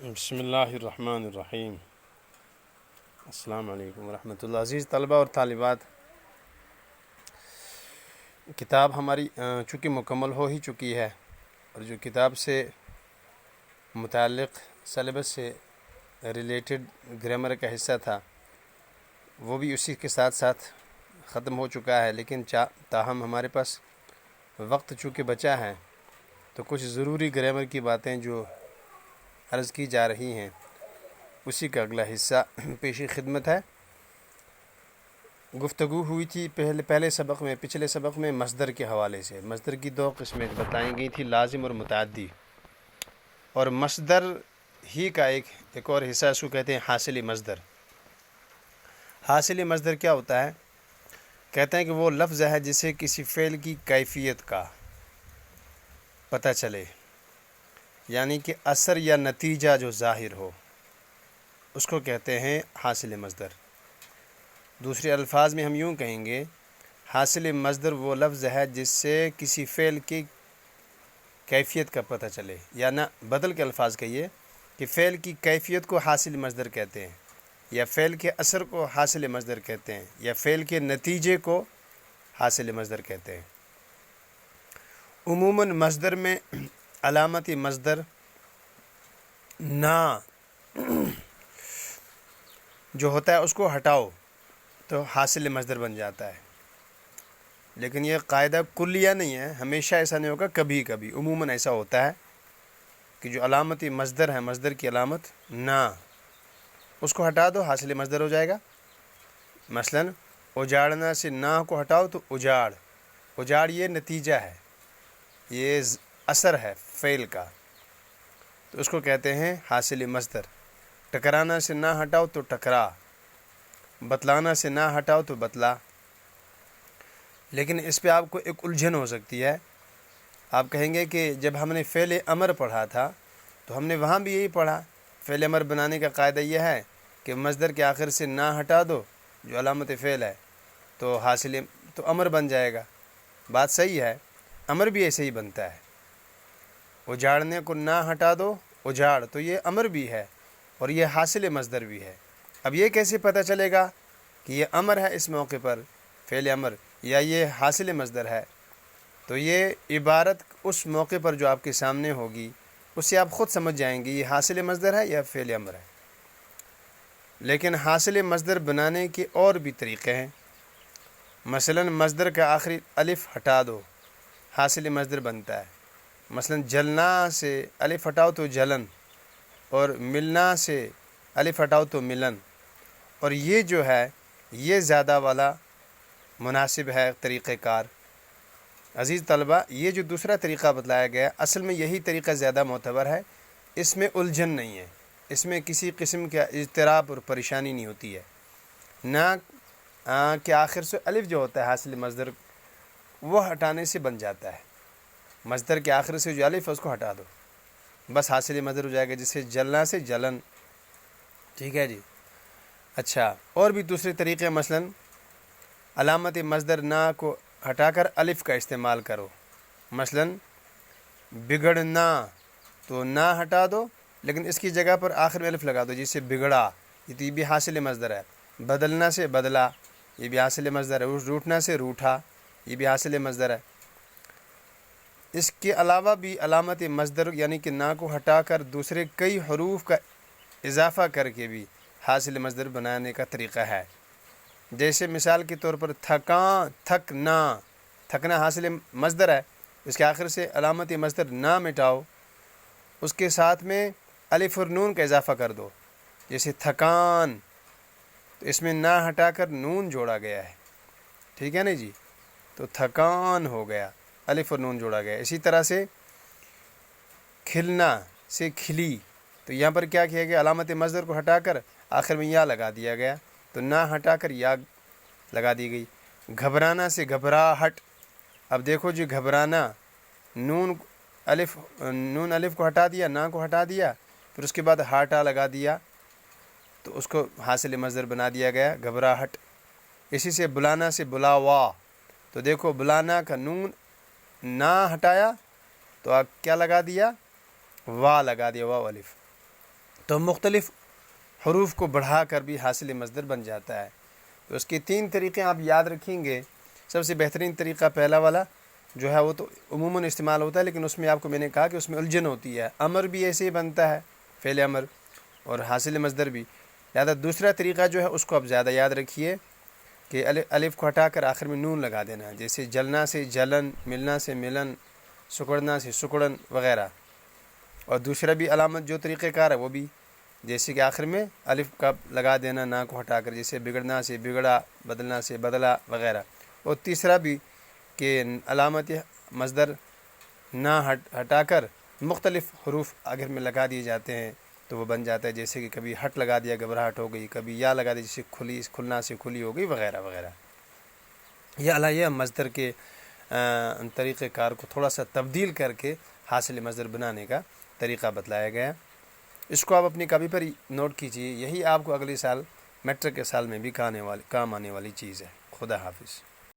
بسم اللہ الرحمن الرحیم۔ السلام علیکم ورحمۃ اللہ۔ عزیز طلبہ اور طالبات، کتاب ہماری چونکہ مکمل ہو ہی چکی ہے، اور جو کتاب سے متعلق سلیبس سے ریلیٹڈ گرامر کا حصہ تھا وہ بھی اسی کے ساتھ ساتھ ختم ہو چکا ہے، لیکن تاہم ہمارے پاس وقت چونکہ بچا ہے تو کچھ ضروری گرامر کی باتیں جو عرض کی جا رہی ہیں اسی کا اگلا حصہ پیشی خدمت ہے۔ گفتگو ہوئی تھی پچھلے سبق میں مصدر کے حوالے سے۔ مصدر کی دو قسمیں بتائیں گئی تھی، لازم اور متعدی، اور مصدر ہی کا ایک اور حصہ اس کو کہتے ہیں حاصلی مصدر۔ حاصلی مصدر کیا ہوتا ہے؟ کہتے ہیں کہ وہ لفظ ہے جسے کسی فعل کی کیفیت کا پتہ چلے، یعنی کہ اثر یا نتیجہ جو ظاہر ہو، اس کو کہتے ہیں حاصل مصدر۔ دوسرے الفاظ میں ہم یوں کہیں گے، حاصل مصدر وہ لفظ ہے جس سے کسی فعل کی کیفیت کا پتہ چلے، یا نہ بدل کے الفاظ کہیے کہ فعل کی کیفیت کو حاصل مصدر کہتے ہیں، یا فعل کے اثر کو حاصل مصدر کہتے ہیں، یا فعل کے نتیجے کو حاصل مصدر کہتے ہیں۔ عموماً مصدر میں علامتی مصدر نہ جو ہوتا ہے اس کو ہٹاؤ تو حاصل مصدر بن جاتا ہے، لیکن یہ قاعدہ کلیہ نہیں ہے، ہمیشہ ایسا نہیں ہوگا، کبھی کبھی عموماً ایسا ہوتا ہے کہ جو علامتی مصدر ہے، مصدر کی علامت نہ، اس کو ہٹا دو حاصل مصدر ہو جائے گا۔ مثلا اجاڑنا سے نہ کو ہٹاؤ تو اجاڑ، اجاڑ یہ نتیجہ ہے، یہ اثر ہے فعل کا، تو اس کو کہتے ہیں حاصل مصدر۔ ٹکرانا سے نہ ہٹاؤ تو ٹکرا، بتلانا سے نہ ہٹاؤ تو بتلا۔ لیکن اس پہ آپ کو ایک الجھن ہو سکتی ہے، آپ کہیں گے کہ جب ہم نے فعل امر پڑھا تھا تو ہم نے وہاں بھی یہی پڑھا، فعل امر بنانے کا قاعدہ یہ ہے کہ مصدر کے آخر سے نہ ہٹا دو جو علامت فعل ہے تو تو امر بن جائے گا۔ بات صحیح ہے، امر بھی ایسے ہی بنتا ہے، اجاڑنے کو نہ ہٹا دو اجاڑ، تو یہ امر بھی ہے اور یہ حاصل مصدر بھی ہے۔ اب یہ کیسے پتہ چلے گا کہ یہ امر ہے اس موقع پر، فعل امر، یا یہ حاصل مصدر ہے؟ تو یہ عبارت اس موقع پر جو آپ کے سامنے ہوگی اس سے آپ خود سمجھ جائیں گے یہ حاصل مصدر ہے یا فعل امر ہے۔ لیکن حاصل مصدر بنانے کے اور بھی طریقے ہیں۔ مثلا مصدر کا آخری الف ہٹا دو، حاصل مصدر بنتا ہے۔ مثلا جلنا سے الف ہٹاؤ تو جلن، اور ملنا سے الف ہٹاؤ تو ملن، اور یہ جو ہے یہ زیادہ والا مناسب ہے طریقہ کار۔ عزیز طلبہ، یہ جو دوسرا طریقہ بتلایا گیا اصل میں یہی طریقہ زیادہ معتبر ہے، اس میں الجھن نہیں ہے، اس میں کسی قسم کا اضطراب اور پریشانی نہیں ہوتی ہے، نہ کہ آخر سے الف جو ہوتا ہے حاصل مصدر وہ ہٹانے سے بن جاتا ہے۔ مصدر کے آخر سے جو الف ہے اس کو ہٹا دو، بس حاصل مصدر ہو جائے گا، جسے جلنا سے جلن۔ ٹھیک ہے جی۔ اچھا، اور بھی دوسرے طریقے، مثلا علامت مصدر نہ کو ہٹا کر الف کا استعمال کرو۔ مثلا بگڑنا تو نہ ہٹا دو لیکن اس کی جگہ پر آخر میں الف لگا دو، جسے بگڑا، یہ بھی حاصل مصدر ہے۔ بدلنا سے بدلا، یہ بھی حاصل مصدر ہے۔ روٹنا سے روٹھا، یہ بھی حاصل مصدر ہے۔ اس کے علاوہ بھی علامت مصدر یعنی کہ نہ کو ہٹا کر دوسرے کئی حروف کا اضافہ کر کے بھی حاصل مصدر بنانے کا طریقہ ہے۔ جیسے مثال کے طور پر تھکنا، تھکنا حاصل مصدر ہے، اس کے آخر سے علامت مصدر نہ مٹاؤ، اس کے ساتھ میں الف اور نون کا اضافہ کر دو، جیسے تھکان، تو اس میں نہ ہٹا کر نون جوڑا گیا ہے۔ ٹھیک ہے نا جی، تو تھکان ہو گیا، الف اور نون جوڑا گیا۔ اسی طرح سے کھلنا سے کھلی، تو یہاں پر کیا کیا گیا، علامت مصدر کو ہٹا کر آخر میں یا لگا دیا گیا، تو نہ ہٹا کر یا لگا دی گئی۔ گھبرانا سے گھبراہٹ، اب دیکھو جی گھبرانا، نون الف کو ہٹا دیا، نہ کو ہٹا دیا، پھر اس کے بعد ہاٹا لگا دیا، تو اس کو حاصل مصدر بنا دیا گیا گھبراہٹ۔ اسی سے بلانا سے بلاوا، تو دیکھو بلانا کا نون نہ ہٹایا تو آپ کیا لگا دیا، وا لگا دیا، واو الف۔ تو مختلف حروف کو بڑھا کر بھی حاصل مصدر بن جاتا ہے۔ تو اس کے 3 طریقے آپ یاد رکھیں گے۔ سب سے بہترین طریقہ پہلا والا جو ہے وہ تو عموماً استعمال ہوتا ہے، لیکن اس میں آپ کو میں نے کہا کہ اس میں الجھن ہوتی ہے، امر بھی ایسے ہی بنتا ہے، فعل امر، اور حاصل مصدر بھی۔ لہٰذا دوسرا طریقہ جو ہے اس کو آپ زیادہ یاد رکھیے کہ الف کو ہٹا کر آخر میں نون لگا دینا، جیسے جلنا سے جلن، ملنا سے ملن، سکڑنا سے سکڑن وغیرہ۔ اور دوسرا بھی علامت جو طریقہ کار ہے وہ بھی جیسے کہ آخر میں الف کا لگا دینا نا کو ہٹا کر، جیسے بگڑنا سے بگڑا، بدلنا سے بدلا وغیرہ۔ اور تیسرا بھی کہ علامت مصدر نہ ہٹا کر مختلف حروف آخر میں لگا دیے جاتے ہیں تو وہ بن جاتا ہے، جیسے کہ کبھی ہٹ لگا دیا گھبراہٹ ہو گئی، کبھی یا لگا دیا جیسے کھلی، کھلنا سے کھلی ہو گئی وغیرہ وغیرہ۔ یہ علیہ مصدر کے طریقہ کار کو تھوڑا سا تبدیل کر کے حاصل مصدر بنانے کا طریقہ بتلایا گیا۔ اس کو آپ اپنی کاپی پر نوٹ کیجئے، یہی آپ کو اگلے سال میٹرک کے سال میں بھی کام آنے والی چیز ہے۔ خدا حافظ۔